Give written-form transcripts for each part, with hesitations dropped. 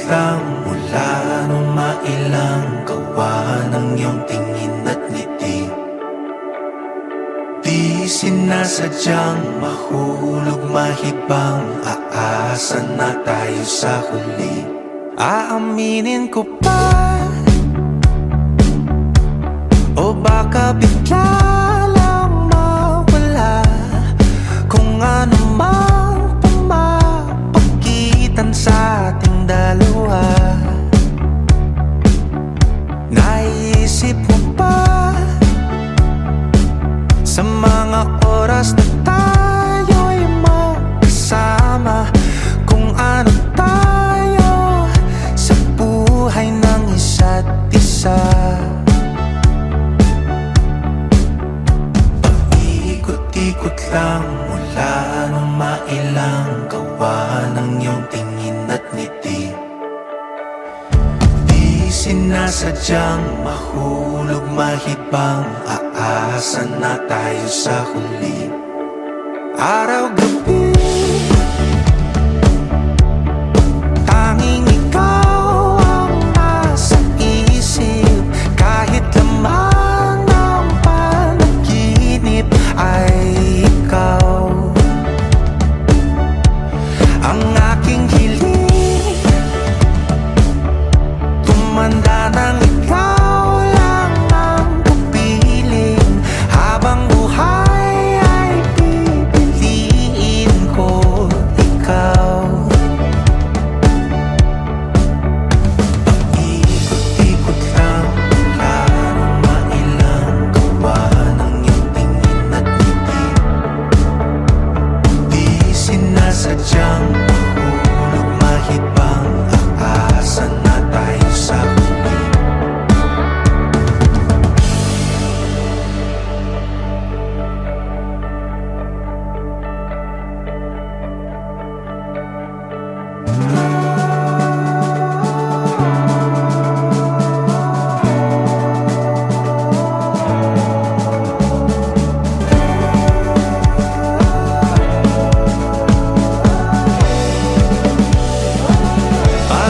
lang mula nung mailang gawa ng iyong tingin at ngiti. Di sinasadyang mahulog mahibang, aasa na tayo sa huli. Aaminin ko pa, o baka bigla lang mawala kung ano mang pumapagitan sa ating dalawa. Naisip mo ba sa mga oras na tayo'y magkasama, kung ano tayo sa buhay ng isa't isa? Ikot lang mula nung mailang gawa ng iyong tingin at ngiti. Di sinasadyang mahulog mahibang, aasa na tayo sa huli. Araw-gabi tanging ikaw ang nasa isip, kahit laman ng panaginip ay ikaw. Ang aking hiling, tumanda ng ikaw lang ang kapiling, habang buhay ay pipiliin ko ikaw. Ikot-ikot lang mula nung mailang gawa ng iyong tingin at ngiti. Di sinasadyang mahulog mahibang, aasa na tayo sa huli.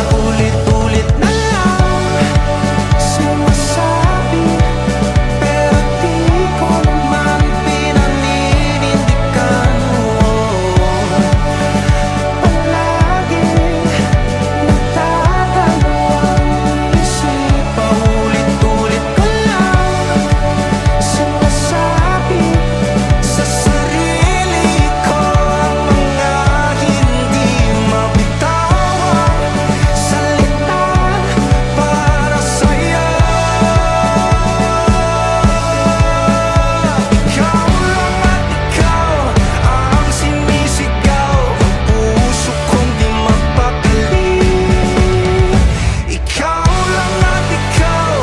Paulit-ulit na lang sinasabi, pero di ko naman pinaninindigan mo. Palagi nagdadalawang isip, paulit-ulit ko lang sinasabi sa sarili ko ang mga hindi mabitawang salita para sa'yo. Ikaw lang at ikaw ang sinisigaw ng puso kong di mapakali. Ikaw lang at ikaw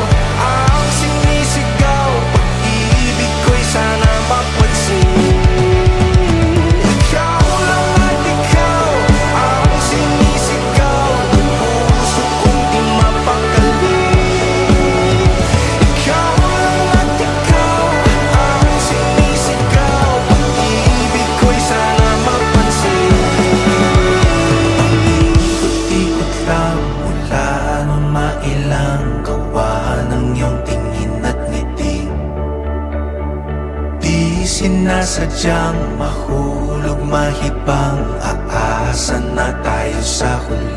ang sinisigaw, pag-ibig ko'y sana mapansin. Ikaw lang at ikaw ang sinisigaw ng puso kong di mapakali. Ikaw lang at ikaw ang sinisigaw, pag-ibig ko'y sana mapansin. Ikot-ikot lang mula nung mailang gawa ng iyong tingin at ngiti. Di sinasadyang mahulog mahibang, aasa na tayo sa huli.